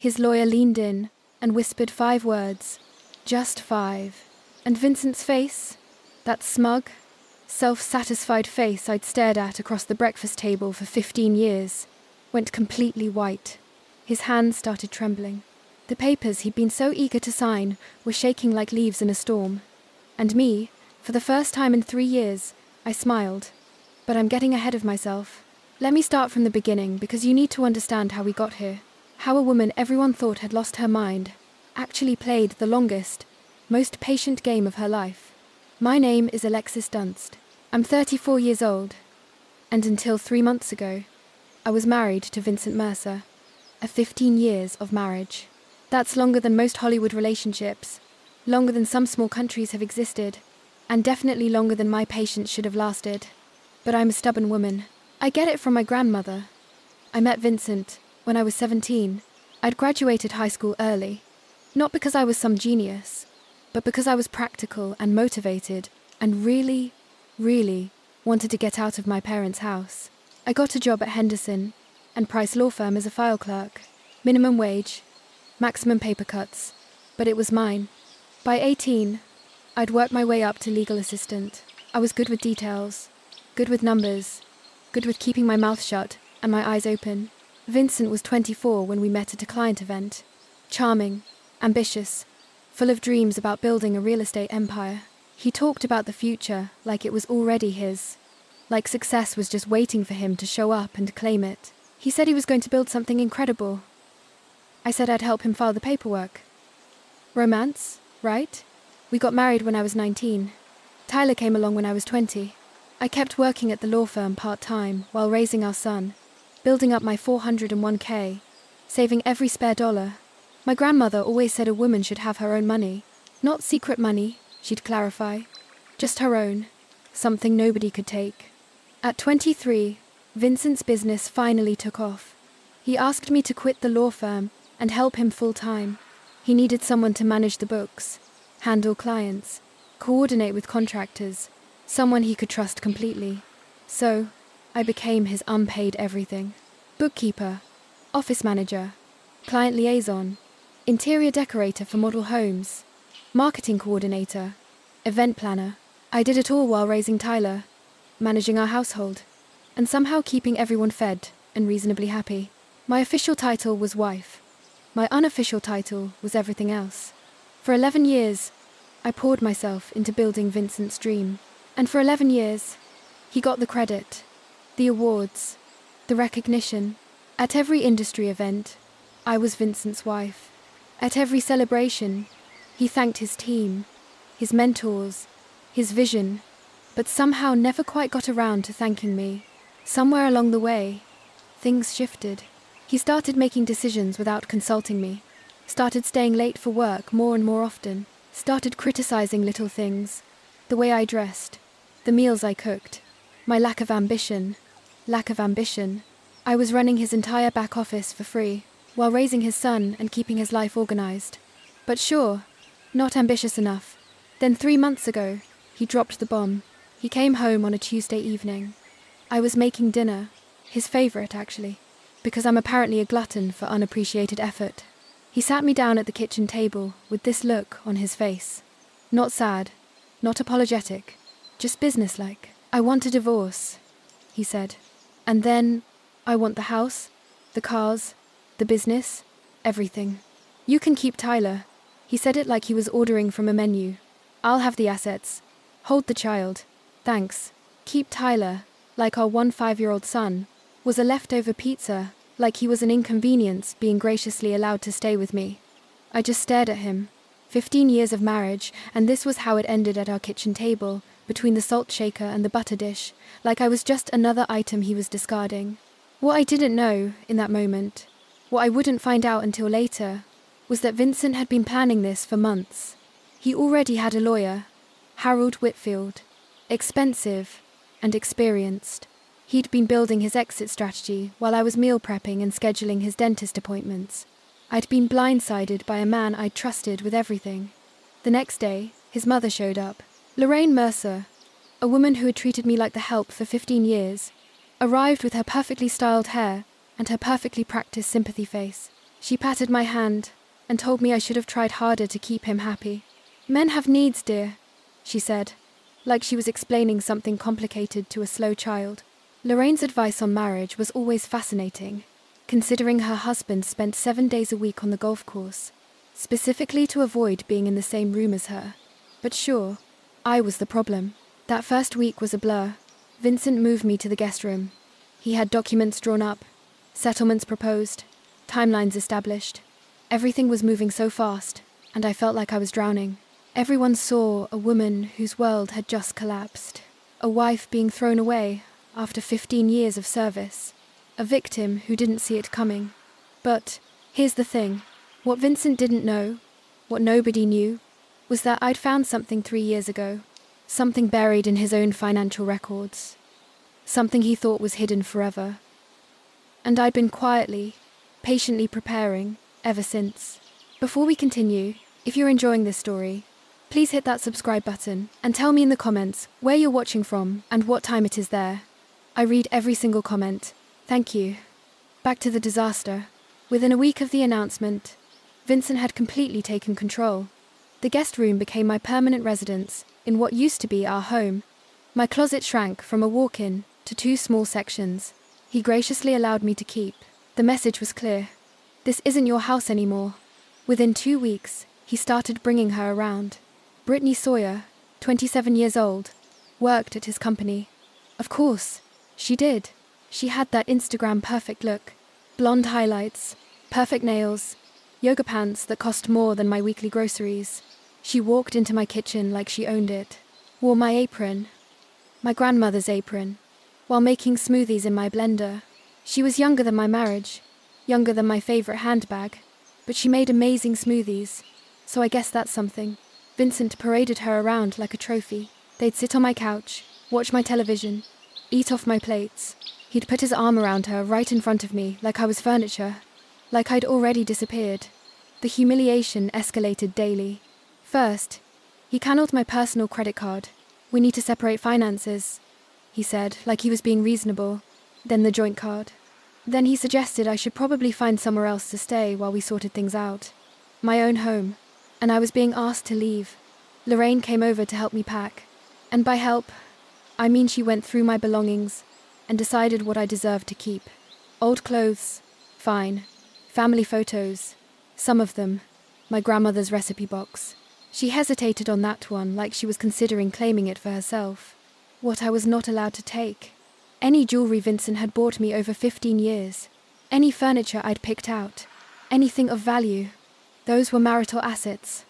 His lawyer leaned in and whispered 5 words. Just 5. And Vincent's face? That smug, self-satisfied face I'd stared at across the breakfast table for 15 years, went completely white. His hands started trembling. The papers he'd been so eager to sign were shaking like leaves in a storm. And me, for the first time in 3 years, I smiled. But I'm getting ahead of myself. Let me start from the beginning, because you need to understand how we got here. How a woman everyone thought had lost her mind actually played the longest, most patient game of her life. My name is Alexis Dunst. I'm 34 years old. And until 3 months ago, I was married to Vincent Mercer. 15 years of marriage. That's longer than most Hollywood relationships, longer than some small countries have existed, and definitely longer than my patience should have lasted. But I'm a stubborn woman. I get it from my grandmother. I met Vincent when I was 17. I'd graduated high school early, not because I was some genius, but because I was practical and motivated and really, really wanted to get out of my parents' house. I got a job at Henderson and Price law firm as a file clerk. Minimum wage, maximum paper cuts, but it was mine. By 18, I'd worked my way up to legal assistant. I was good with details, good with numbers, good with keeping my mouth shut and my eyes open. Vincent was 24 when we met at a client event. Charming, ambitious, full of dreams about building a real estate empire. He talked about the future like it was already his, like success was just waiting for him to show up and claim it. He said he was going to build something incredible. I said I'd help him file the paperwork. Romance, right? We got married when I was 19. Tyler came along when I was 20. I kept working at the law firm part-time while raising our son, building up my 401k, saving every spare dollar. My grandmother always said a woman should have her own money. Not secret money, she'd clarify. Just her own. Something nobody could take. At 23, Vincent's business finally took off. He asked me to quit the law firm and help him full-time. He needed someone to manage the books, handle clients, coordinate with contractors, someone he could trust completely. So, I became his unpaid everything. Bookkeeper, office manager, client liaison, interior decorator for model homes, marketing coordinator, event planner. I did it all while raising Tyler, managing our household, and somehow keeping everyone fed and reasonably happy. My official title was wife. My unofficial title was everything else. For 11 years, I poured myself into building Vincent's dream. And for 11 years, he got the credit, the awards, the recognition. At every industry event, I was Vincent's wife. At every celebration, he thanked his team, his mentors, his vision, but somehow never quite got around to thanking me. Somewhere along the way, things shifted. He started making decisions without consulting me, started staying late for work more and more often, started criticizing little things, the way I dressed, the meals I cooked, my lack of ambition. I was running his entire back office for free, while raising his son and keeping his life organized. But sure, not ambitious enough. Then 3 months ago, he dropped the bomb. He came home on a Tuesday evening. I was making dinner, his favorite actually, because I'm apparently a glutton for unappreciated effort. He sat me down at the kitchen table with this look on his face. Not sad, not apologetic, just businesslike. I want a divorce, he said. And then, I want the house, the cars, the business, everything. You can keep Tyler. He said it like he was ordering from a menu. I'll have the assets. Hold the child. Thanks. Keep Tyler, like our 5-year-old son, was a leftover pizza, like he was an inconvenience being graciously allowed to stay with me. I just stared at him. 15 years of marriage, and this was how it ended at our kitchen table, between the salt shaker and the butter dish, like I was just another item he was discarding. What I didn't know, in that moment, what I wouldn't find out until later, was that Vincent had been planning this for months. He already had a lawyer, Harold Whitfield, expensive and experienced. He'd been building his exit strategy while I was meal prepping and scheduling his dentist appointments. I'd been blindsided by a man I'd trusted with everything. The next day, his mother showed up. Lorraine Mercer, a woman who had treated me like the help for 15 years, arrived with her perfectly styled hair and her perfectly practiced sympathy face. She patted my hand and told me I should have tried harder to keep him happy. Men have needs, dear, she said, like she was explaining something complicated to a slow child. Lorraine's advice on marriage was always fascinating, considering her husband spent 7 days a week on the golf course, specifically to avoid being in the same room as her. But sure, I was the problem. That first week was a blur. Vincent moved me to the guest room. He had documents drawn up, settlements proposed, timelines established. Everything was moving so fast, and I felt like I was drowning. Everyone saw a woman whose world had just collapsed, a wife being thrown away after 15 years of service, a victim who didn't see it coming. But here's the thing. What Vincent didn't know, what nobody knew, was that I'd found something 3 years ago, something buried in his own financial records, something he thought was hidden forever. And I'd been quietly, patiently preparing ever since. Before we continue, if you're enjoying this story, please hit that subscribe button and tell me in the comments where you're watching from and what time it is there. I read every single comment. Thank you. Back to the disaster. Within a week of the announcement, Vincent had completely taken control. The guest room became my permanent residence in what used to be our home. My closet shrank from a walk-in to 2 small sections. He graciously allowed me to keep. The message was clear. This isn't your house anymore. Within 2 weeks, he started bringing her around. Brittany Sawyer, 27 years old, worked at his company. Of course, she did. She had that Instagram perfect look. Blonde highlights, perfect nails, yoga pants that cost more than my weekly groceries. She walked into my kitchen like she owned it, wore my apron, my grandmother's apron, while making smoothies in my blender. She was younger than my marriage, younger than my favorite handbag, but she made amazing smoothies, so I guess that's something. Vincent paraded her around like a trophy. They'd sit on my couch, watch my television, eat off my plates. He'd put his arm around her right in front of me like I was furniture, like I'd already disappeared. The humiliation escalated daily. First, he cancelled my personal credit card. We need to separate finances, he said, like he was being reasonable. Then the joint card. Then he suggested I should probably find somewhere else to stay while we sorted things out. My own home. And I was being asked to leave. Lorraine came over to help me pack. And by help, I mean she went through my belongings and decided what I deserved to keep. Old clothes, fine. Family photos, some of them. My grandmother's recipe box. She hesitated on that one like she was considering claiming it for herself. What I was not allowed to take. Any jewelry Vincent had bought me over 15 years. Any furniture I'd picked out. Anything of value. Those were marital assets,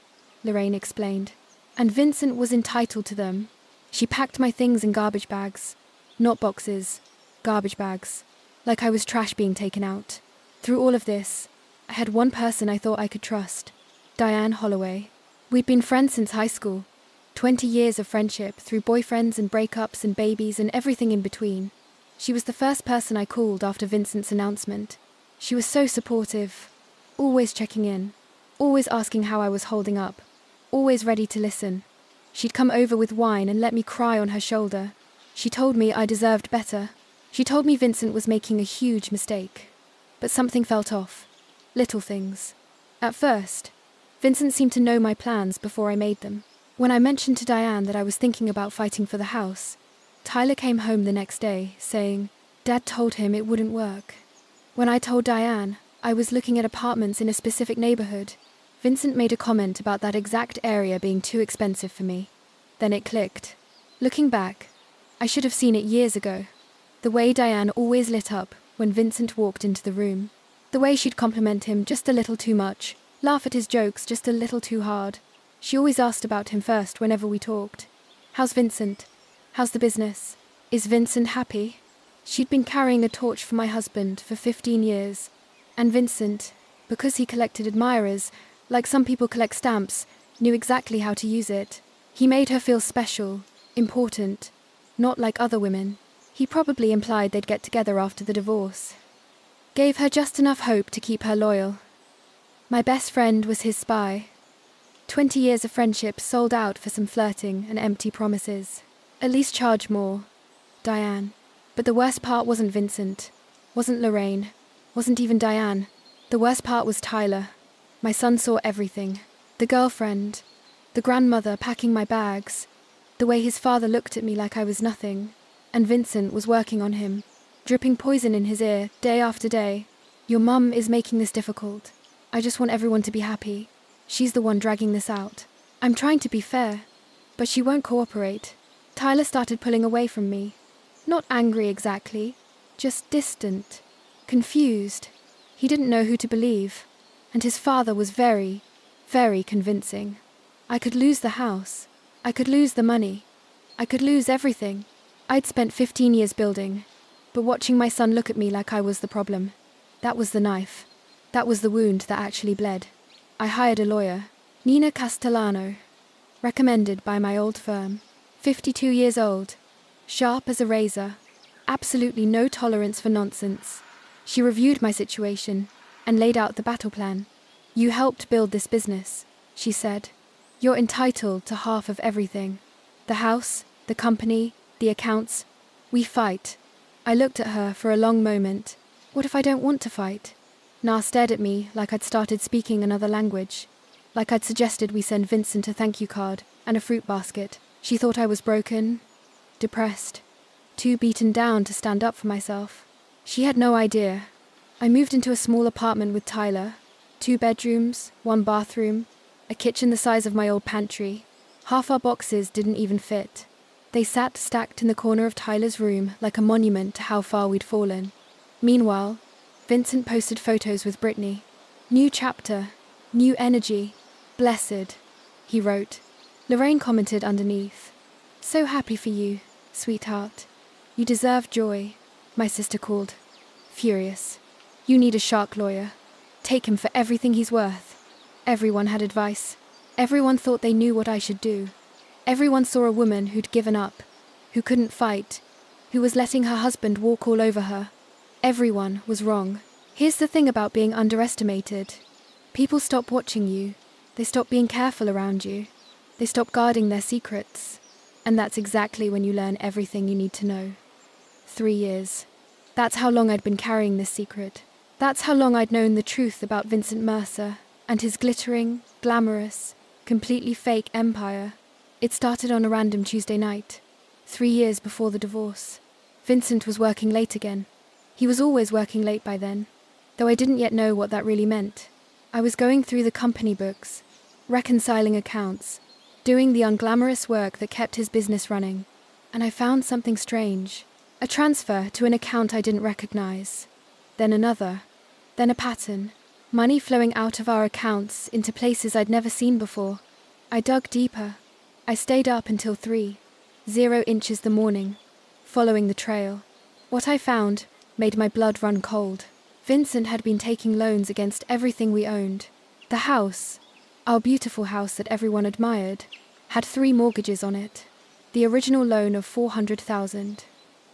Lorraine explained. And Vincent was entitled to them. She packed my things in garbage bags. Not boxes, garbage bags. Like I was trash being taken out. Through all of this, I had one person I thought I could trust. Diane Holloway. We'd been friends since high school. 20 years of friendship through boyfriends and breakups and babies and everything in between. She was the first person I called after Vincent's announcement. She was so supportive, always checking in, always asking how I was holding up, always ready to listen. She'd come over with wine and let me cry on her shoulder. She told me I deserved better. She told me Vincent was making a huge mistake. But something felt off. Little things. At first, Vincent seemed to know my plans before I made them. When I mentioned to Diane that I was thinking about fighting for the house, Tyler came home the next day, saying, Dad told him it wouldn't work. When I told Diane I was looking at apartments in a specific neighborhood, Vincent made a comment about that exact area being too expensive for me. Then it clicked. Looking back, I should have seen it years ago. The way Diane always lit up when Vincent walked into the room. The way she'd compliment him just a little too much, laugh at his jokes just a little too hard. She always asked about him first whenever we talked. How's Vincent? How's the business? Is Vincent happy? She'd been carrying a torch for my husband for 15 years. And Vincent, because he collected admirers, like some people collect stamps, knew exactly how to use it. He made her feel special, important, not like other women. He probably implied they'd get together after the divorce. Gave her just enough hope to keep her loyal. My best friend was his spy. 20 years of friendship sold out for some flirting and empty promises. At least charge more. Diane. But the worst part wasn't Vincent. Wasn't Lorraine. Wasn't even Diane. The worst part was Tyler. My son saw everything. The girlfriend, the grandmother packing my bags, the way his father looked at me like I was nothing, and Vincent was working on him, dripping poison in his ear day after day. Your mum is making this difficult. I just want everyone to be happy. She's the one dragging this out. I'm trying to be fair, but she won't cooperate. Tyler started pulling away from me. Not angry exactly, just distant, confused. He didn't know who to believe, and his father was very, very convincing. I could lose the house. I could lose the money. I could lose everything. I'd spent 15 years building, but watching my son look at me like I was the problem. That was the knife. That was the wound that actually bled. I hired a lawyer, Nina Castellano, recommended by my old firm. 52 years old, sharp as a razor, absolutely no tolerance for nonsense. She reviewed my situation and laid out the battle plan. You helped build this business, she said. You're entitled to half of everything. The house, the company, the accounts. We fight. I looked at her for a long moment. What if I don't want to fight? Na stared at me like I'd started speaking another language. Like I'd suggested we send Vincent a thank you card and a fruit basket. She thought I was broken, depressed, too beaten down to stand up for myself. She had no idea. I moved into a small apartment with Tyler. 2 bedrooms, 1 bathroom, a kitchen the size of my old pantry. Half our boxes didn't even fit. They sat stacked in the corner of Tyler's room like a monument to how far we'd fallen. Meanwhile, Vincent posted photos with Brittany. New chapter, new energy, blessed, he wrote. Lorraine commented underneath. So happy for you, sweetheart. You deserve joy, my sister called. Furious. You need a shark lawyer. Take him for everything he's worth. Everyone had advice. Everyone thought they knew what I should do. Everyone saw a woman who'd given up, who couldn't fight, who was letting her husband walk all over her. Everyone was wrong. Here's the thing about being underestimated. People stop watching you. They stop being careful around you. They stop guarding their secrets. And that's exactly when you learn everything you need to know. 3 years. That's how long I'd been carrying this secret. That's how long I'd known the truth about Vincent Mercer and his glittering, glamorous, completely fake empire. It started on a random Tuesday night, 3 years before the divorce. Vincent was working late again. He was always working late by then, though I didn't yet know what that really meant. I was going through the company books, reconciling accounts, doing the unglamorous work that kept his business running, and I found something strange. A transfer to an account I didn't recognize. Then another. Then a pattern. Money flowing out of our accounts into places I'd never seen before. I dug deeper. I stayed up until 3:00 the morning, following the trail. What I found made my blood run cold. Vincent had been taking loans against everything we owned. The house, our beautiful house that everyone admired, had 3 mortgages on it. The original loan of $400,000.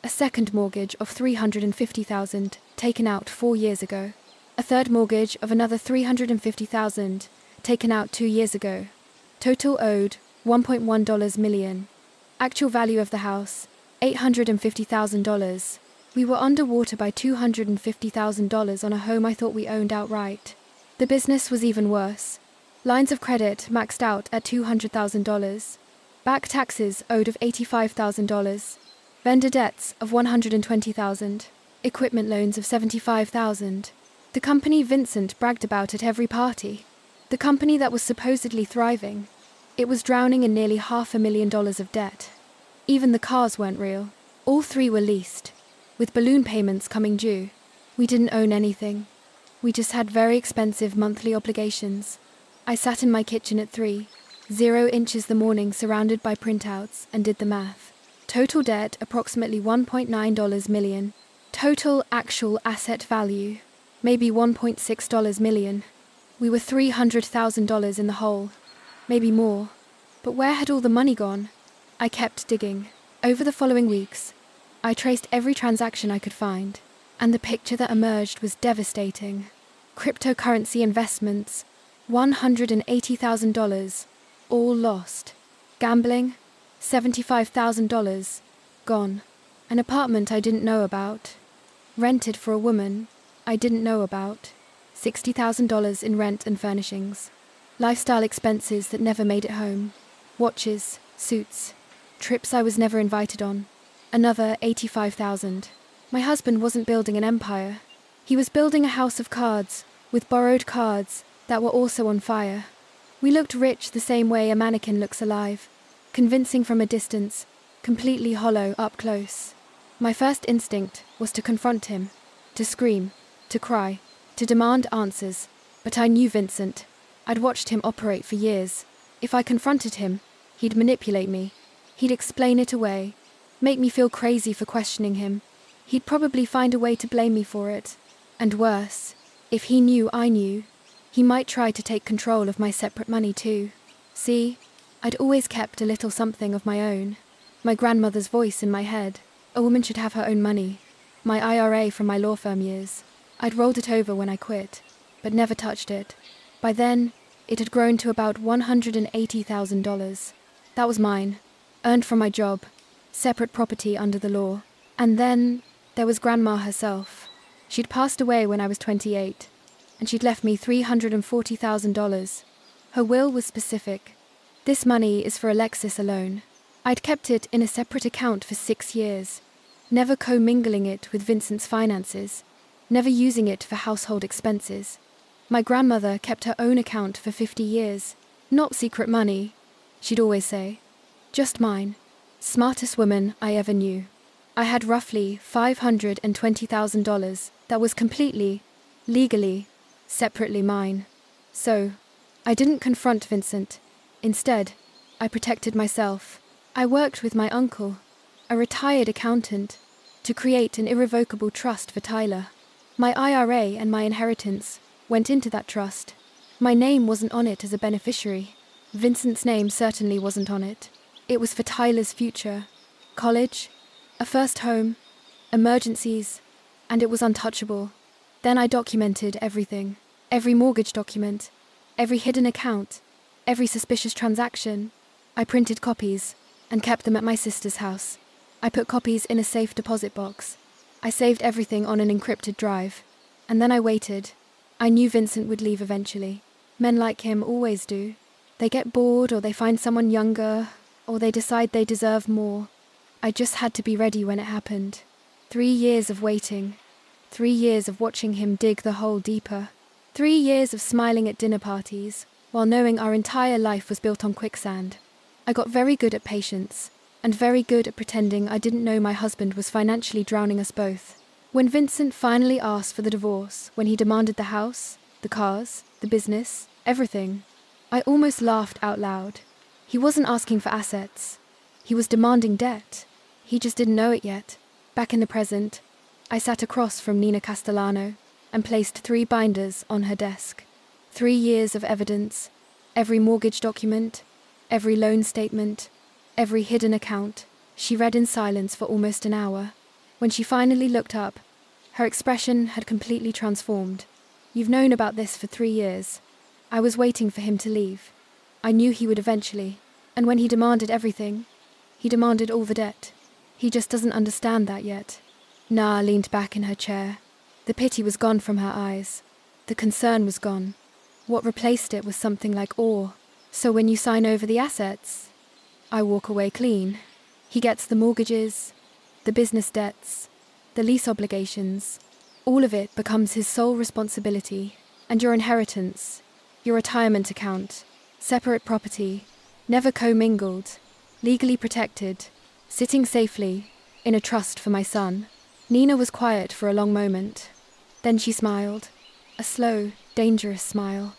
A second mortgage of $350,000 taken out 4 years ago. A third mortgage of another $350,000 taken out 2 years ago. Total owed $1.1 million. Actual value of the house, $850,000. We were underwater by $250,000 on a home I thought we owned outright. The business was even worse. Lines of credit maxed out at $200,000. Back taxes owed of $85,000. Vendor debts of $120,000. Equipment loans of $75,000. The company Vincent bragged about at every party. The company that was supposedly thriving. It was drowning in nearly $500,000 of debt. Even the cars weren't real. All 3 were leased, with balloon payments coming due. We didn't own anything. We just had very expensive monthly obligations. I sat in my kitchen at 3:00 the morning surrounded by printouts and did the math. Total debt approximately $1.9 million. Total actual asset value, maybe $1.6 million. We were $300,000 in the hole, maybe more. But where had all the money gone? I kept digging. Over the following weeks, I traced every transaction I could find, and the picture that emerged was devastating. Cryptocurrency investments, $180,000, all lost. Gambling, $75,000, gone. An apartment I didn't know about. Rented for a woman I didn't know about. $60,000 in rent and furnishings. Lifestyle expenses that never made it home. Watches, suits, trips I was never invited on. Another $85,000. My husband wasn't building an empire. He was building a house of cards, with borrowed cards that were also on fire. We looked rich the same way a mannequin looks alive, convincing from a distance, completely hollow up close. My first instinct was to confront him, to scream, to cry, to demand answers, but I knew Vincent. I'd watched him operate for years. If I confronted him, he'd manipulate me. He'd explain it away, make me feel crazy for questioning him. He'd probably find a way to blame me for it. And worse, if he knew I knew, he might try to take control of my separate money too. See, I'd always kept a little something of my own. My grandmother's voice in my head. A woman should have her own money. My IRA from my law firm years. I'd rolled it over when I quit, but never touched it. By then, it had grown to about $180,000. That was mine, earned from my job, separate property under the law. And then there was Grandma herself. She'd passed away when I was 28, and she'd left me $340,000. Her will was specific. This money is for Alexis alone. I'd kept it in a separate account for 6 years, never commingling it with Vincent's finances, never using it for household expenses. My grandmother kept her own account for 50 years. Not secret money, she'd always say. Just mine. Smartest woman I ever knew. I had roughly $520,000 that was completely, legally, separately mine. So, I didn't confront Vincent. Instead, I protected myself. I worked with my uncle, a retired accountant, to create an irrevocable trust for Tyler. My IRA and my inheritance went into that trust. My name wasn't on it as a beneficiary. Vincent's name certainly wasn't on it. It was for Tyler's future. College, a first home, emergencies, and it was untouchable. Then I documented everything. Every mortgage document, every hidden account, every suspicious transaction. I printed copies and kept them at my sister's house. I put copies in a safe deposit box. I saved everything on an encrypted drive. And then I waited. I knew Vincent would leave eventually. Men like him always do. They get bored, or they find someone younger, or they decide they deserve more. I just had to be ready when it happened. 3 years of waiting. 3 years of watching him dig the hole deeper. 3 years of smiling at dinner parties, while knowing our entire life was built on quicksand. I got very good at patience, and very good at pretending I didn't know my husband was financially drowning us both. When Vincent finally asked for the divorce, when he demanded the house, the cars, the business, everything, I almost laughed out loud. He wasn't asking for assets. He was demanding debt. He just didn't know it yet. Back in the present, I sat across from Nina Castellano and placed 3 binders on her desk. 3 years of evidence, every mortgage document, every loan statement, every hidden account. She read in silence for almost an hour. When she finally looked up, her expression had completely transformed. You've known about this for 3 years. I was waiting for him to leave. I knew he would eventually, and when he demanded everything, he demanded all the debt. He just doesn't understand that yet. Na leaned back in her chair. The pity was gone from her eyes. The concern was gone. What replaced it was something like awe. So when you sign over the assets, I walk away clean. He gets the mortgages, the business debts, the lease obligations. All of it becomes his sole responsibility. And your inheritance, your retirement account, separate property, never commingled, legally protected, sitting safely in a trust for my son. Nina was quiet for a long moment. Then she smiled, a slow, dangerous smile.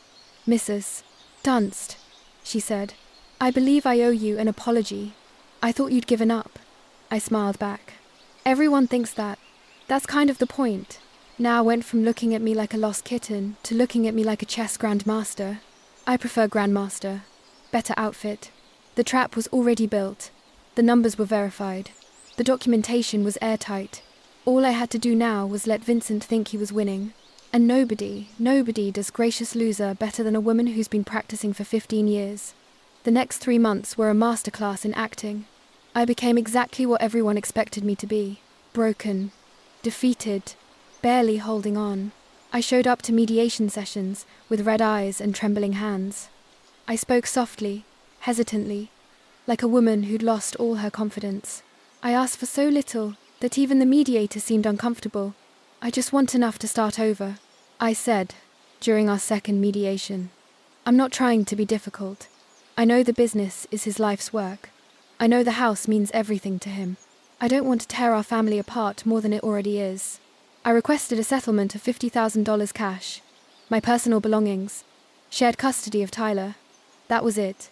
Mrs. Dunst, she said, I believe I owe you an apology. I thought you'd given up. I smiled back. Everyone thinks that. That's kind of the point. Now went from looking at me like a lost kitten to looking at me like a chess grandmaster. I prefer grandmaster. Better outfit. The trap was already built. The numbers were verified. The documentation was airtight. All I had to do now was let Vincent think he was winning. And nobody does gracious loser better than a woman who's been practicing for 15 years. The next 3 months were a masterclass in acting. I became exactly what everyone expected me to be. Broken. Defeated. Barely holding on. I showed up to mediation sessions with red eyes and trembling hands. I spoke softly, hesitantly, like a woman who'd lost all her confidence. I asked for so little that even the mediator seemed uncomfortable. "I just want enough to start over," I said during our second mediation. "I'm not trying to be difficult. I know the business is his life's work. I know the house means everything to him. I don't want to tear our family apart more than it already is." I requested a settlement of $50,000 cash, my personal belongings, shared custody of Tyler. That was it.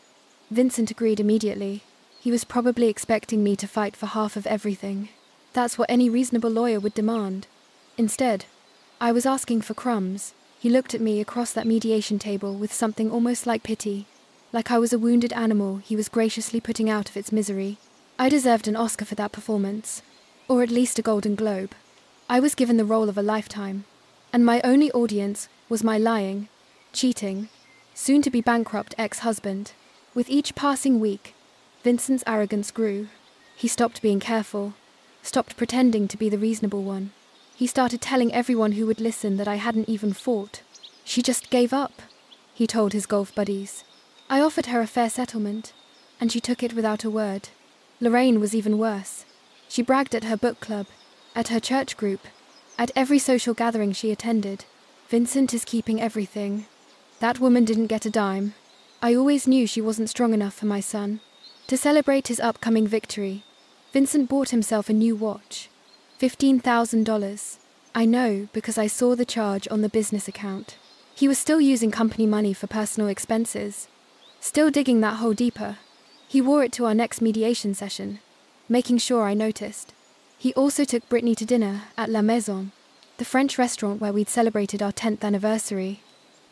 Vincent agreed immediately. He was probably expecting me to fight for half of everything. That's what any reasonable lawyer would demand. Instead, I was asking for crumbs. He looked at me across that mediation table with something almost like pity, like I was a wounded animal he was graciously putting out of its misery. I deserved an Oscar for that performance, or at least a Golden Globe. I was given the role of a lifetime, and my only audience was my lying, cheating, soon-to-be bankrupt ex-husband. With each passing week, Vincent's arrogance grew. He stopped being careful, stopped pretending to be the reasonable one. He started telling everyone who would listen that I hadn't even fought. "She just gave up," he told his golf buddies. I offered her a fair settlement, and she took it without a word. Lorraine was even worse. She bragged at her book club, at her church group, at every social gathering she attended. "Vincent is keeping everything. That woman didn't get a dime." I always knew she wasn't strong enough for my son. To celebrate his upcoming victory, Vincent bought himself a new watch. $15,000. I know because I saw the charge on the business account. He was still using company money for personal expenses, still digging that hole deeper. He wore it to our next mediation session, making sure I noticed. He also took Brittany to dinner at La Maison, the French restaurant where we'd celebrated our 10th anniversary.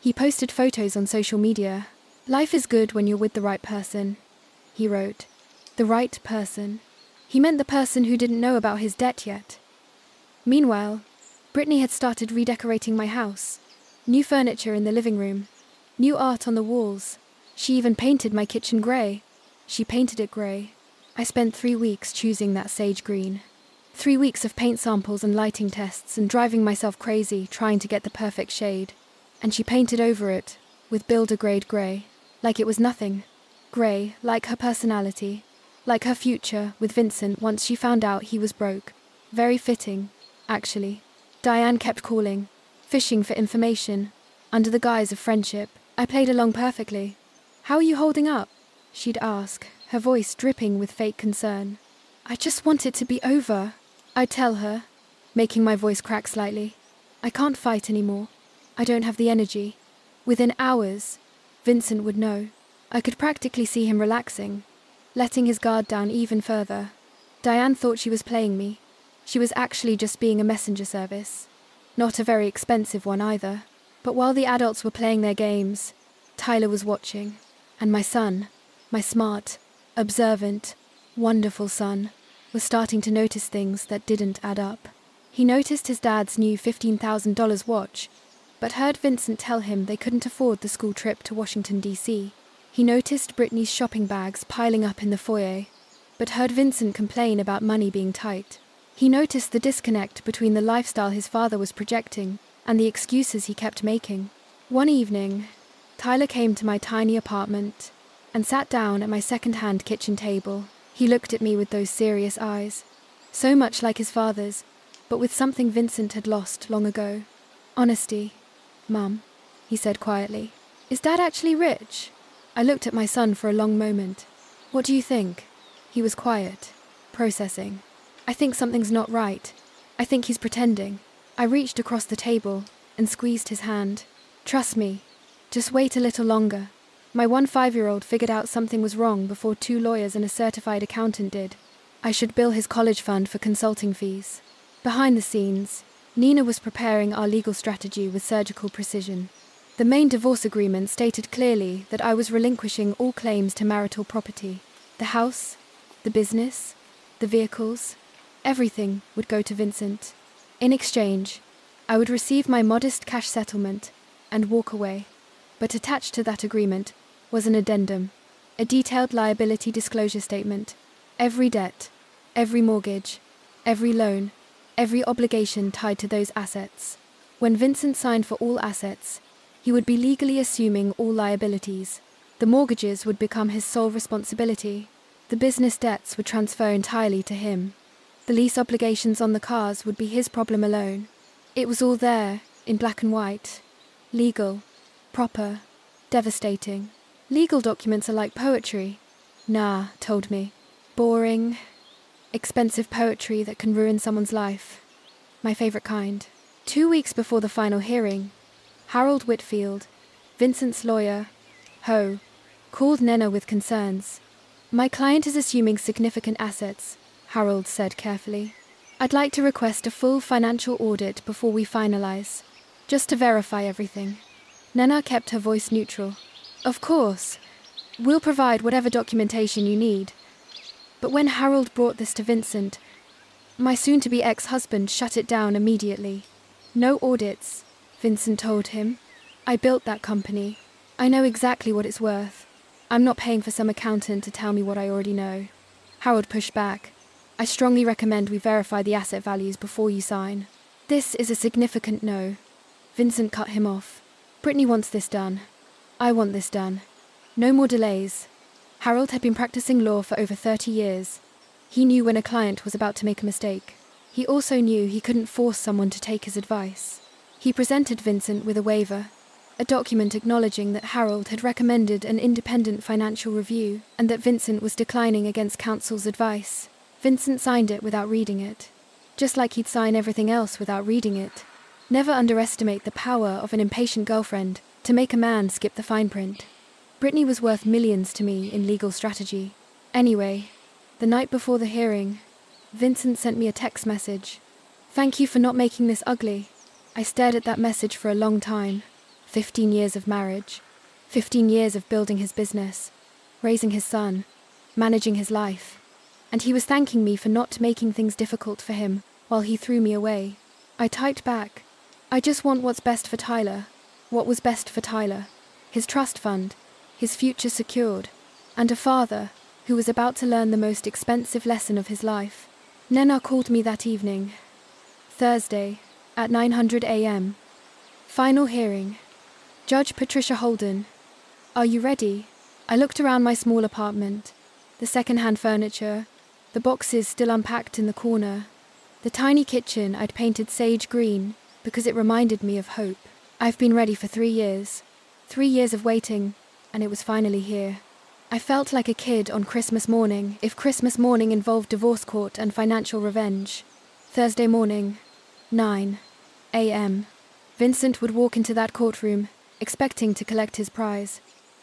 He posted photos on social media. "Life is good when you're with the right person," he wrote. The right person. He meant the person who didn't know about his debt yet. Meanwhile, Brittany had started redecorating my house. New furniture in the living room, new art on the walls. She even painted my kitchen grey. She painted it grey. I spent 3 weeks choosing that sage green. 3 weeks of paint samples and lighting tests and driving myself crazy trying to get the perfect shade. And she painted over it with builder-grade grey, like it was nothing. Grey, like her personality, like her future with Vincent once she found out he was broke. Very fitting, actually. Diane kept calling, fishing for information, under the guise of friendship. I played along perfectly. "How are you holding up?" she'd ask, her voice dripping with fake concern. "I just want it to be over," I'd tell her, making my voice crack slightly. "I can't fight anymore. I don't have the energy." Within hours, Vincent would know. I could practically see him relaxing, letting his guard down even further. Diane thought she was playing me. She was actually just being a messenger service. Not a very expensive one either. But while the adults were playing their games, Tyler was watching. And my son, my smart, observant, wonderful son, was starting to notice things that didn't add up. He noticed his dad's new $15,000 watch, but heard Vincent tell him they couldn't afford the school trip to Washington, D.C. He noticed Brittany's shopping bags piling up in the foyer, but heard Vincent complain about money being tight. He noticed the disconnect between the lifestyle his father was projecting and the excuses he kept making. One evening, Tyler came to my tiny apartment and sat down at my second-hand kitchen table. He looked at me with those serious eyes, so much like his father's, but with something Vincent had lost long ago. "Honesty, Mum," he said quietly. "Is Dad actually rich?" I looked at my son for a long moment. "What do you think?" He was quiet, processing. "I think something's not right. I think he's pretending." I reached across the table and squeezed his hand. "Trust me. Just wait a little longer." My 5-year-old figured out something was wrong before 2 lawyers and a certified accountant did. I should bill his college fund for consulting fees. Behind the scenes, Nina was preparing our legal strategy with surgical precision. The main divorce agreement stated clearly that I was relinquishing all claims to marital property. The house, the business, the vehicles, everything would go to Vincent. In exchange, I would receive my modest cash settlement and walk away. But attached to that agreement was an addendum, a detailed liability disclosure statement. Every debt, every mortgage, every loan, every obligation tied to those assets. When Vincent signed for all assets, he would be legally assuming all liabilities. The mortgages would become his sole responsibility. The business debts would transfer entirely to him. The lease obligations on the cars would be his problem alone. It was all there, in black and white. Legal, proper, devastating. Legal documents are like poetry. Nah, told me. Boring, expensive poetry that can ruin someone's life. My favourite kind. 2 weeks before the final hearing, Harold Whitfield, Vincent's lawyer, called Nena with concerns. My client is assuming significant assets, Harold said carefully. I'd like to request a full financial audit before we finalise, just to verify everything. Nena kept her voice neutral. Of course, we'll provide whatever documentation you need. But when Harold brought this to Vincent, my soon-to-be ex-husband shut it down immediately. No audits, Vincent told him. I built that company. I know exactly what it's worth. I'm not paying for some accountant to tell me what I already know. Harold pushed back. I strongly recommend we verify the asset values before you sign. This is a significant no. Vincent cut him off. Brittany wants this done. I want this done. No more delays. Harold had been practicing law for over 30 years. He knew when a client was about to make a mistake. He also knew he couldn't force someone to take his advice. He presented Vincent with a waiver, a document acknowledging that Harold had recommended an independent financial review and that Vincent was declining against counsel's advice. Vincent signed it without reading it, just like he'd sign everything else without reading it. Never underestimate the power of an impatient girlfriend to make a man skip the fine print. Brittany was worth millions to me in legal strategy. Anyway, the night before the hearing, Vincent sent me a text message. Thank you for not making this ugly. I stared at that message for a long time. 15 years of marriage. 15 years of building his business, raising his son, managing his life. And he was thanking me for not making things difficult for him while he threw me away. I typed back, I just want what's best for Tyler. What was best for Tyler? His trust fund, his future secured, and a father who was about to learn the most expensive lesson of his life. Nena called me that evening. Thursday, at 9:00 a.m. Final hearing. Judge Patricia Holden. Are you ready? I looked around my small apartment. The second-hand furniture, the boxes still unpacked in the corner, the tiny kitchen I'd painted sage green because it reminded me of hope. I've been ready for 3 years. 3 years of waiting, and it was finally here. I felt like a kid on Christmas morning, if Christmas morning involved divorce court and financial revenge. Thursday morning, 9 a.m. Vincent would walk into that courtroom, expecting to collect his prize.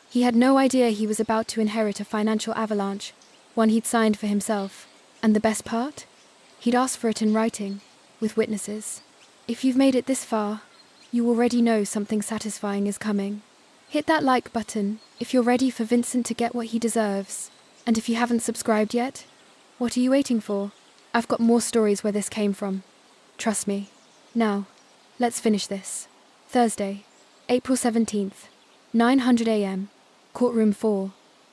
He had no idea he was about to inherit a financial avalanche, one he'd signed for himself. And the best part? He'd asked for it in writing, with witnesses. If you've made it this far, you already know something satisfying is coming. Hit that like button if you're ready for Vincent to get what he deserves. And if you haven't subscribed yet, what are you waiting for? I've got more stories where this came from. Trust me. Now, let's finish this. Thursday, April 17th, 9:00 a.m. Courtroom 4,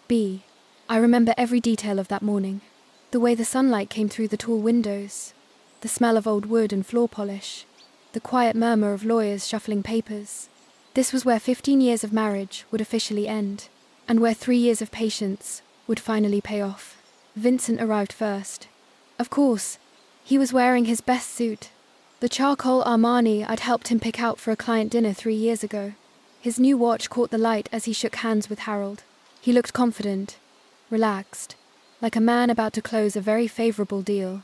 B. I remember every detail of that morning. The way the sunlight came through the tall windows, the smell of old wood and floor polish, the quiet murmur of lawyers shuffling papers. This was where 15 years of marriage would officially end, and where 3 years of patience would finally pay off. Vincent arrived first. Of course, he was wearing his best suit, the charcoal Armani I'd helped him pick out for a client dinner 3 years ago. His new watch caught the light as he shook hands with Harold. He looked confident, relaxed, like a man about to close a very favourable deal.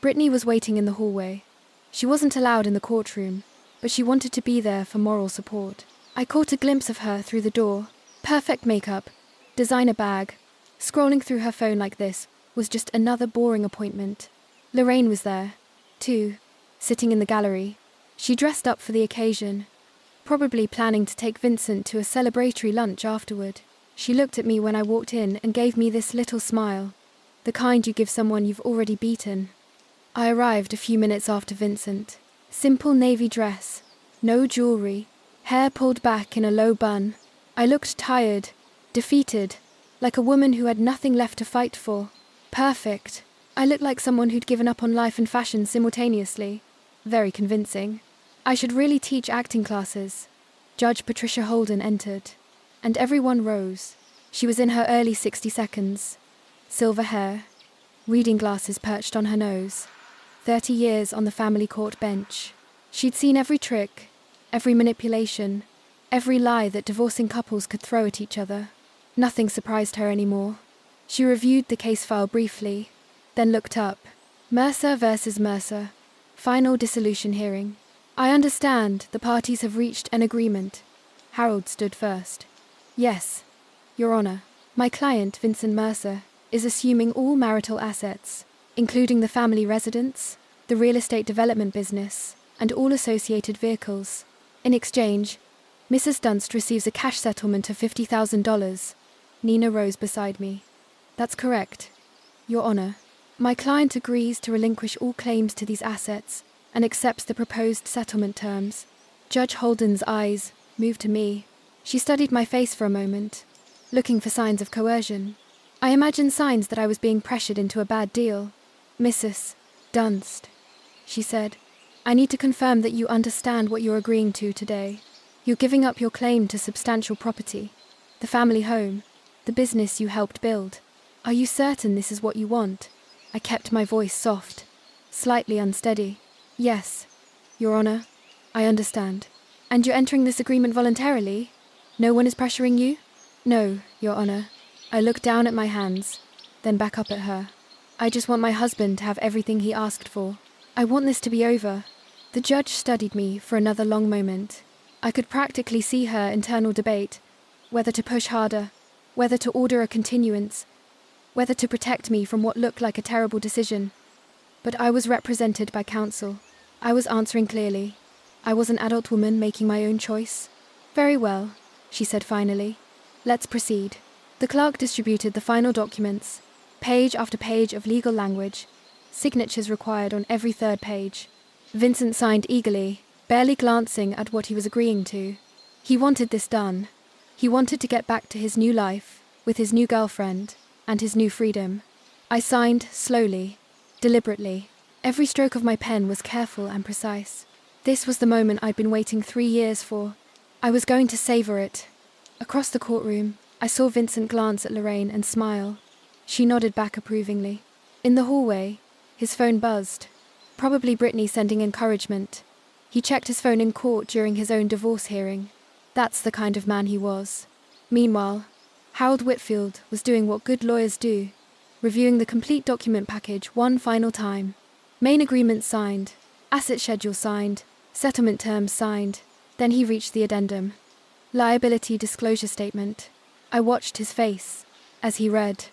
Brittany was waiting in the hallway. She wasn't allowed in the courtroom, but she wanted to be there for moral support. I caught a glimpse of her through the door. Perfect makeup, designer bag. Scrolling through her phone like this was just another boring appointment. Lorraine was there, too, sitting in the gallery. She dressed up for the occasion, probably planning to take Vincent to a celebratory lunch afterward. She looked at me when I walked in and gave me this little smile, the kind you give someone you've already beaten. I arrived a few minutes after Vincent. Simple navy dress, no jewellery, hair pulled back in a low bun. I looked tired, defeated, like a woman who had nothing left to fight for. Perfect. I looked like someone who'd given up on life and fashion simultaneously. Very convincing. I should really teach acting classes. Judge Patricia Holden entered, and everyone rose. She was in her early 60 seconds. Silver hair, reading glasses perched on her nose. 30 years on the family court bench. She'd seen every trick, every manipulation, every lie that divorcing couples could throw at each other. Nothing surprised her anymore. She reviewed the case file briefly, then looked up. Mercer versus Mercer. Final dissolution hearing. I understand the parties have reached an agreement. Harold stood first. Yes, Your Honor. My client, Vincent Mercer, is assuming all marital assets, including the family residence, the real estate development business, and all associated vehicles. In exchange, Mrs. Dunst receives a cash settlement of $50,000. Nina rose beside me. That's correct, Your Honor. My client agrees to relinquish all claims to these assets and accepts the proposed settlement terms. Judge Holden's eyes moved to me. She studied my face for a moment, looking for signs of coercion. I imagined signs that I was being pressured into a bad deal. Mrs. Dunst, she said, I need to confirm that you understand what you're agreeing to today. You're giving up your claim to substantial property, the family home, the business you helped build. Are you certain this is what you want? I kept my voice soft, slightly unsteady. Yes, Your Honor, I understand. And you're entering this agreement voluntarily? No one is pressuring you? No, Your Honor. I looked down at my hands, then back up at her. I just want my husband to have everything he asked for. I want this to be over. The judge studied me for another long moment. I could practically see her internal debate, whether to push harder, whether to order a continuance, whether to protect me from what looked like a terrible decision. But I was represented by counsel. I was answering clearly. I was an adult woman making my own choice. Very well, she said finally. Let's proceed. The clerk distributed the final documents, page after page of legal language, signatures required on every third page. Vincent signed eagerly, barely glancing at what he was agreeing to. He wanted this done. He wanted to get back to his new life, with his new girlfriend, and his new freedom. I signed slowly, deliberately. Every stroke of my pen was careful and precise. This was the moment I'd been waiting 3 years for. I was going to savor it. Across the courtroom, I saw Vincent glance at Lorraine and smile. She nodded back approvingly. In the hallway, his phone buzzed. Probably Brittany sending encouragement. He checked his phone in court during his own divorce hearing. That's the kind of man he was. Meanwhile, Harold Whitfield was doing what good lawyers do, reviewing the complete document package one final time. Main agreement signed, asset schedule signed, settlement terms signed. Then he reached the addendum. Liability disclosure statement. I watched his face as he read,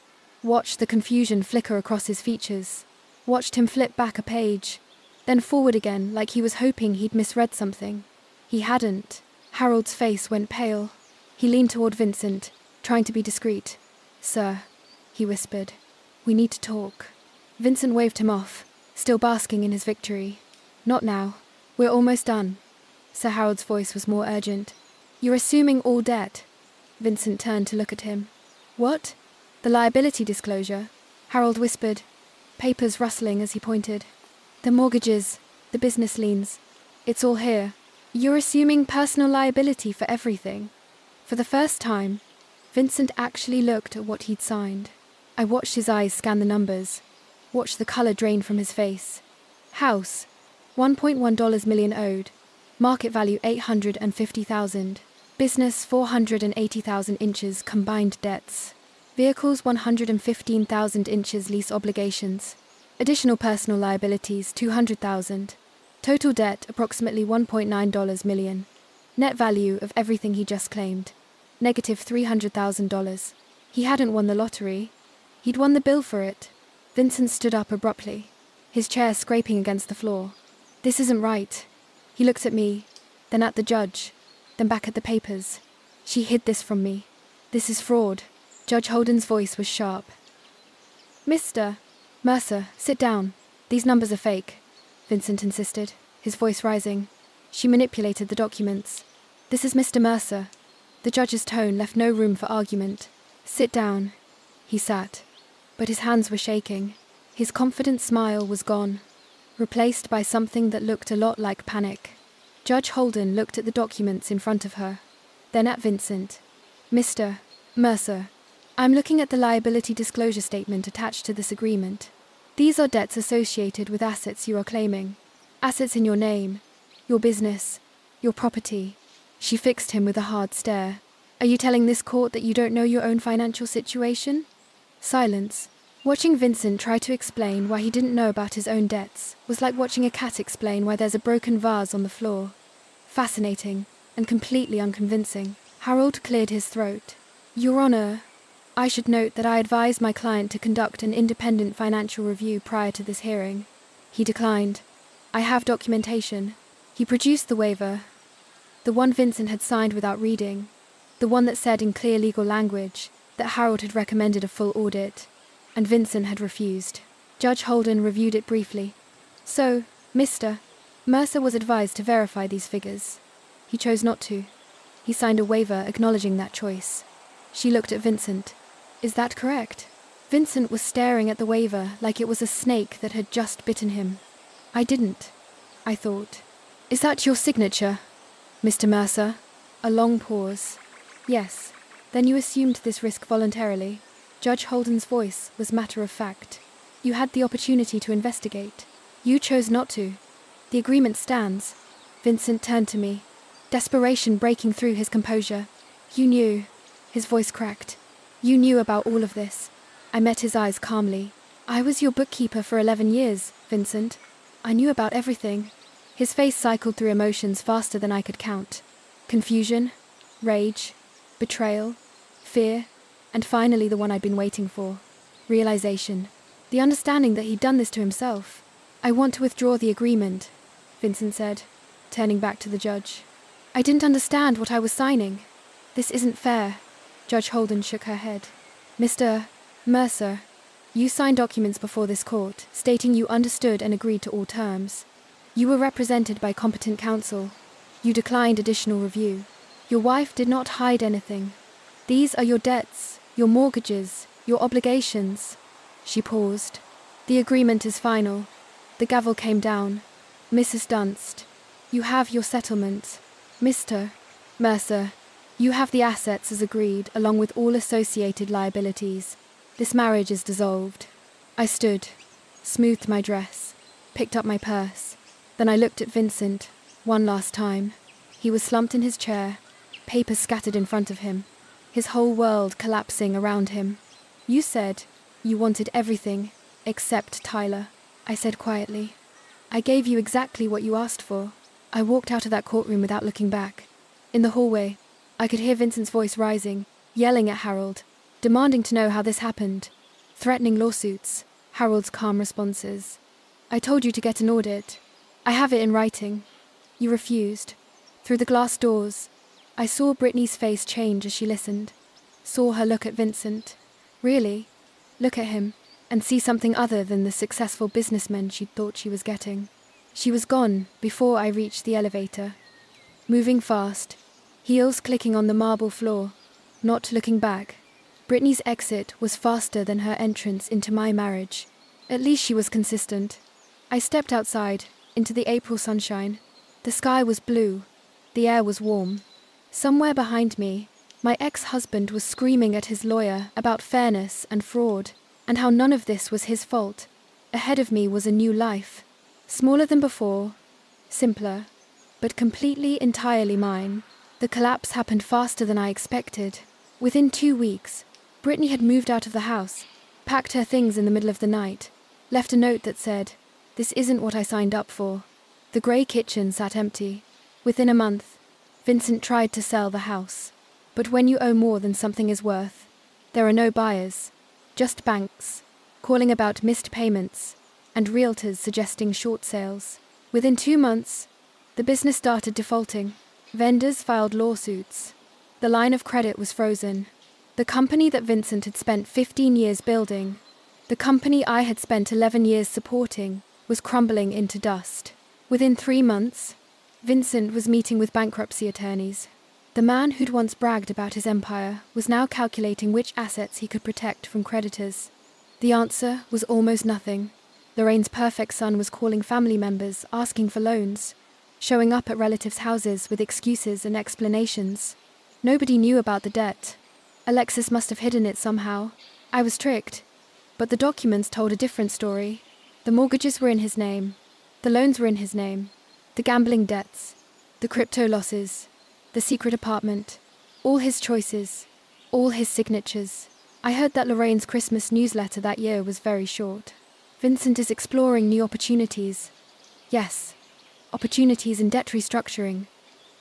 watched the confusion flicker across his features, watched him flip back a page, then forward again like he was hoping he'd misread something. He hadn't. Harold's face went pale. He leaned toward Vincent, trying to be discreet. Sir, he whispered, we need to talk. Vincent waved him off, still basking in his victory. Not now. We're almost done. Sir Harold's voice was more urgent. You're assuming all debt. Vincent turned to look at him. What? The liability disclosure? Harold whispered, papers rustling as he pointed. The mortgages, the business liens. It's all here. You're assuming personal liability for everything. For the first time, Vincent actually looked at what he'd signed. I watched his eyes scan the numbers, watched the colour drain from his face. House, $1.1 million owed. Market value $850,000. Business 480,000 inches combined debts. Vehicles 115,000 inches lease obligations. Additional personal liabilities 200,000. Total debt approximately $1.9 million. Net value of everything he just claimed. Negative $300,000. He hadn't won the lottery. He'd won the bill for it. Vincent stood up abruptly, his chair scraping against the floor. This isn't right. He looked at me, then at the judge, then back at the papers. She hid this from me. This is fraud. Judge Holden's voice was sharp. Mr. Mercer, sit down. These numbers are fake, Vincent insisted, his voice rising. She manipulated the documents. This is Mr. Mercer. The judge's tone left no room for argument. Sit down. He sat, but his hands were shaking. His confident smile was gone, replaced by something that looked a lot like panic. Judge Holden looked at the documents in front of her, then at Vincent. Mr. Mercer, I'm looking at the liability disclosure statement attached to this agreement. These are debts associated with assets you are claiming. Assets in your name, your business, your property. She fixed him with a hard stare. Are you telling this court that you don't know your own financial situation? Silence. Watching Vincent try to explain why he didn't know about his own debts was like watching a cat explain why there's a broken vase on the floor. Fascinating and completely unconvincing. Harold cleared his throat. Your Honor, I should note that I advised my client to conduct an independent financial review prior to this hearing. He declined. I have documentation. He produced the waiver, the one Vincent had signed without reading, the one that said in clear legal language that Harold had recommended a full audit, and Vincent had refused. Judge Holden reviewed it briefly. So, Mr. Mercer was advised to verify these figures. He chose not to. He signed a waiver acknowledging that choice. She looked at Vincent. Is that correct? Vincent was staring at the waiver like it was a snake that had just bitten him. I didn't, I thought. Is that your signature, Mr. Mercer? A long pause. Yes. Then you assumed this risk voluntarily. Judge Holden's voice was matter of fact. You had the opportunity to investigate. You chose not to. The agreement stands. Vincent turned to me, desperation breaking through his composure. You knew. His voice cracked. You knew about all of this. I met his eyes calmly. I was your bookkeeper for 11 years, Vincent. I knew about everything. His face cycled through emotions faster than I could count. Confusion, rage, betrayal, fear, and finally the one I'd been waiting for. Realization. The understanding that he'd done this to himself. I want to withdraw the agreement, Vincent said, turning back to the judge. I didn't understand what I was signing. This isn't fair. Judge Holden shook her head. Mr. Mercer, you signed documents before this court, stating you understood and agreed to all terms. You were represented by competent counsel. You declined additional review. Your wife did not hide anything. These are your debts, your mortgages, your obligations. She paused. The agreement is final. The gavel came down. Mrs. Dunst, you have your settlement. Mr. Mercer, you have the assets as agreed, along with all associated liabilities. This marriage is dissolved. I stood, smoothed my dress, picked up my purse. Then I looked at Vincent, one last time. He was slumped in his chair, papers scattered in front of him, his whole world collapsing around him. You said you wanted everything except Tyler, I said quietly. I gave you exactly what you asked for. I walked out of that courtroom without looking back. In the hallway, I could hear Vincent's voice rising, yelling at Harold, demanding to know how this happened, threatening lawsuits, Harold's calm responses. I told you to get an audit. I have it in writing. You refused. Through the glass doors, I saw Brittany's face change as she listened, saw her look at Vincent. Really, look at him, and see something other than the successful businessman she'd thought she was getting. She was gone before I reached the elevator. Moving fast, heels clicking on the marble floor, not looking back. Brittany's exit was faster than her entrance into my marriage. At least she was consistent. I stepped outside, into the April sunshine. The sky was blue. The air was warm. Somewhere behind me, my ex-husband was screaming at his lawyer about fairness and fraud, and how none of this was his fault. Ahead of me was a new life. Smaller than before, simpler, but completely, entirely mine. The collapse happened faster than I expected. Within 2 weeks, Brittany had moved out of the house, packed her things in the middle of the night, left a note that said, "This isn't what I signed up for." The grey kitchen sat empty. Within a month, Vincent tried to sell the house. But when you owe more than something is worth, there are no buyers, just banks, calling about missed payments, and realtors suggesting short sales. Within 2 months, the business started defaulting. Vendors filed lawsuits. The line of credit was frozen. The company that Vincent had spent 15 years building, the company I had spent 11 years supporting, was crumbling into dust. Within 3 months, Vincent was meeting with bankruptcy attorneys. The man who'd once bragged about his empire was now calculating which assets he could protect from creditors. The answer was almost nothing. Lorraine's perfect son was calling family members, asking for loans. showing up at relatives' houses with excuses and explanations. Nobody knew about the debt. Alexis must have hidden it somehow. I was tricked. But the documents told a different story. The mortgages were in his name. The loans were in his name. The gambling debts. The crypto losses. The secret apartment. All his choices. All his signatures. I heard that Lorraine's Christmas newsletter that year was very short. Vincent is exploring new opportunities. Yes, opportunities in debt restructuring.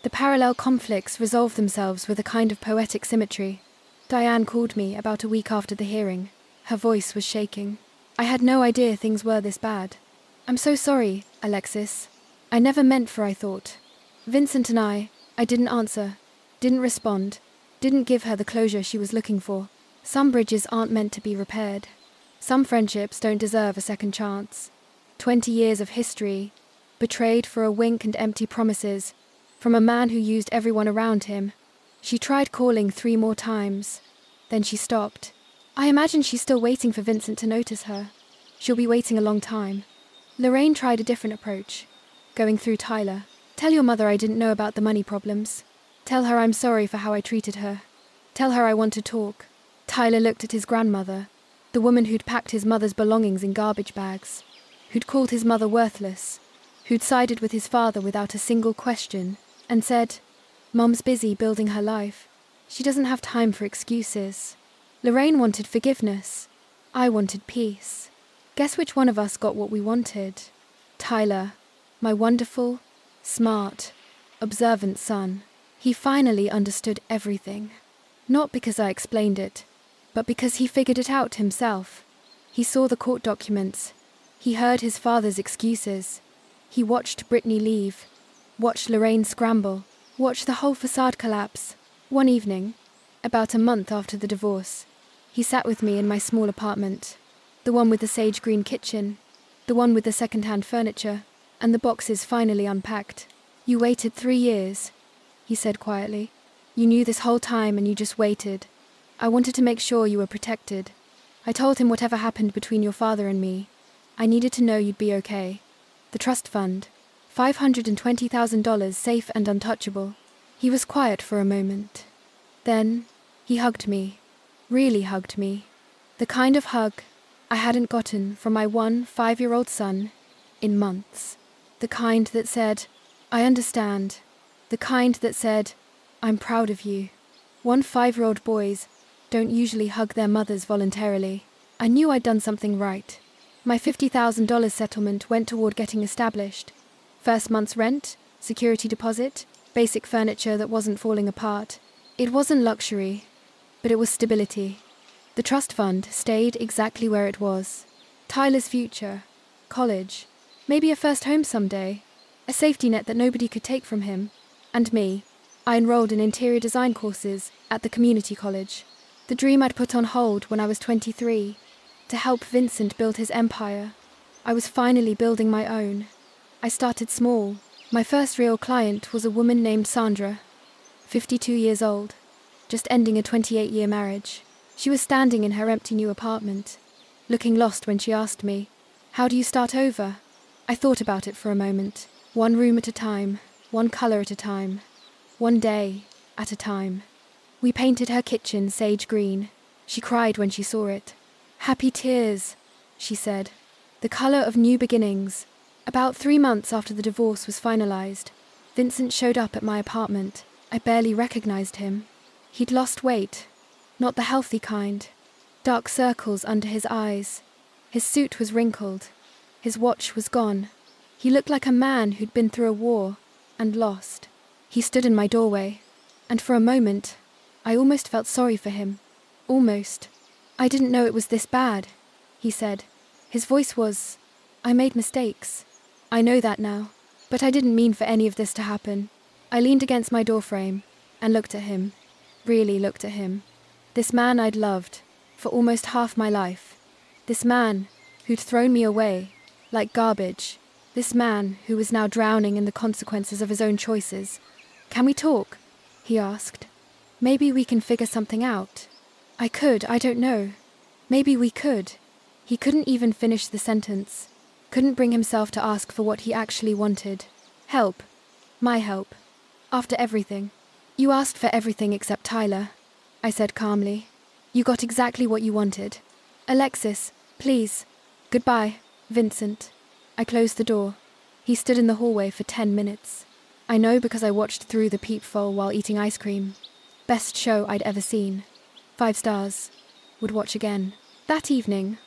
The parallel conflicts resolve themselves with a kind of poetic symmetry. Diane called me about a week after the hearing. Her voice was shaking. I had no idea things were this bad. I'm so sorry, Alexis. I never meant for I thought. Vincent and I didn't answer, didn't respond, didn't give her the closure she was looking for. Some bridges aren't meant to be repaired. Some friendships don't deserve a second chance. 20 years of history, betrayed for a wink and empty promises, from a man who used everyone around him. She tried calling 3 more times. Then she stopped. I imagine she's still waiting for Vincent to notice her. She'll be waiting a long time. Lorraine tried a different approach, going through Tyler. Tell your mother I didn't know about the money problems. Tell her I'm sorry for how I treated her. Tell her I want to talk. Tyler looked at his grandmother, the woman who'd packed his mother's belongings in garbage bags, who'd called his mother worthless, who'd sided with his father without a single question, and said, Mom's busy building her life. She doesn't have time for excuses. Lorraine wanted forgiveness. I wanted peace. Guess which one of us got what we wanted? Tyler, my wonderful, smart, observant son. He finally understood everything. Not because I explained it, but because he figured it out himself. He saw the court documents. He heard his father's excuses. He watched Brittany leave, watched Lorraine scramble, watched the whole facade collapse. One evening, about a month after the divorce, he sat with me in my small apartment, the one with the sage green kitchen, the one with the second-hand furniture, and the boxes finally unpacked. You waited 3 years, he said quietly. You knew this whole time and you just waited. I wanted to make sure you were protected. I told him whatever happened between your father and me, I needed to know you'd be okay. The trust fund, $520,000 safe and untouchable. He was quiet for a moment. Then he hugged me, really hugged me. The kind of hug I hadn't gotten from my 5-year-old son in months. The kind that said, I understand. The kind that said, I'm proud of you. 5-year-old boys don't usually hug their mothers voluntarily. I knew I'd done something right. My $50,000 settlement went toward getting established. First month's rent, security deposit, basic furniture that wasn't falling apart. It wasn't luxury, but it was stability. The trust fund stayed exactly where it was. Tyler's future, college, maybe a first home someday, a safety net that nobody could take from him. And me, I enrolled in interior design courses at the community college. The dream I'd put on hold when I was 23, to help Vincent build his empire. I was finally building my own. I started small. My first real client was a woman named Sandra, 52 years old, just ending a 28-year marriage. She was standing in her empty new apartment, looking lost when she asked me, How do you start over? I thought about it for a moment. 1 room at a time, 1 color at a time, 1 day at a time. We painted her kitchen sage green. She cried when she saw it. Happy tears, she said. The color of new beginnings. About 3 months after the divorce was finalized, Vincent showed up at my apartment. I barely recognized him. He'd lost weight, not the healthy kind. Dark circles under his eyes. His suit was wrinkled. His watch was gone. He looked like a man who'd been through a war and lost. He stood in my doorway, and for a moment, I almost felt sorry for him. Almost. I didn't know it was this bad, he said. His voice was, I made mistakes. I know that now, but I didn't mean for any of this to happen. I leaned against my doorframe and looked at him, really looked at him. This man I'd loved for almost half my life. This man who'd thrown me away like garbage. This man who was now drowning in the consequences of his own choices. Can we talk? He asked. Maybe we can figure something out. I don't know. Maybe we could. He couldn't even finish the sentence. Couldn't bring himself to ask for what he actually wanted. Help. My help. After everything. You asked for everything except Tyler, I said calmly. You got exactly what you wanted. Alexis, please. Goodbye, Vincent. I closed the door. He stood in the hallway for 10 minutes. I know because I watched through the peephole while eating ice cream. Best show I'd ever seen. 5 stars. Would watch again. That evening,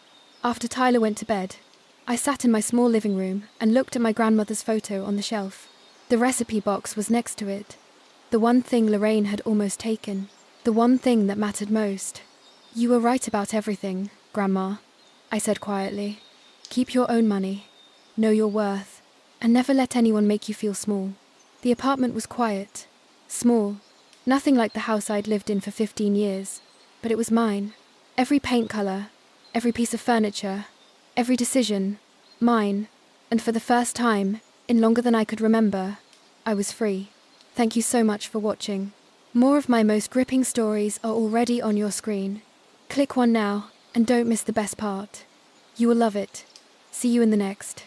after Tyler went to bed, I sat in my small living room and looked at my grandmother's photo on the shelf. The recipe box was next to it. The one thing Lorraine had almost taken. The one thing that mattered most. You were right about everything, Grandma, I said quietly. Keep your own money. Know your worth. And never let anyone make you feel small. The apartment was quiet. Small. Nothing like the house I'd lived in for 15 years. But it was mine. Every paint color, every piece of furniture, every decision, mine. And for the first time, in longer than I could remember, I was free. Thank you so much for watching. More of my most gripping stories are already on your screen. Click one now, and don't miss the best part. You will love it. See you in the next.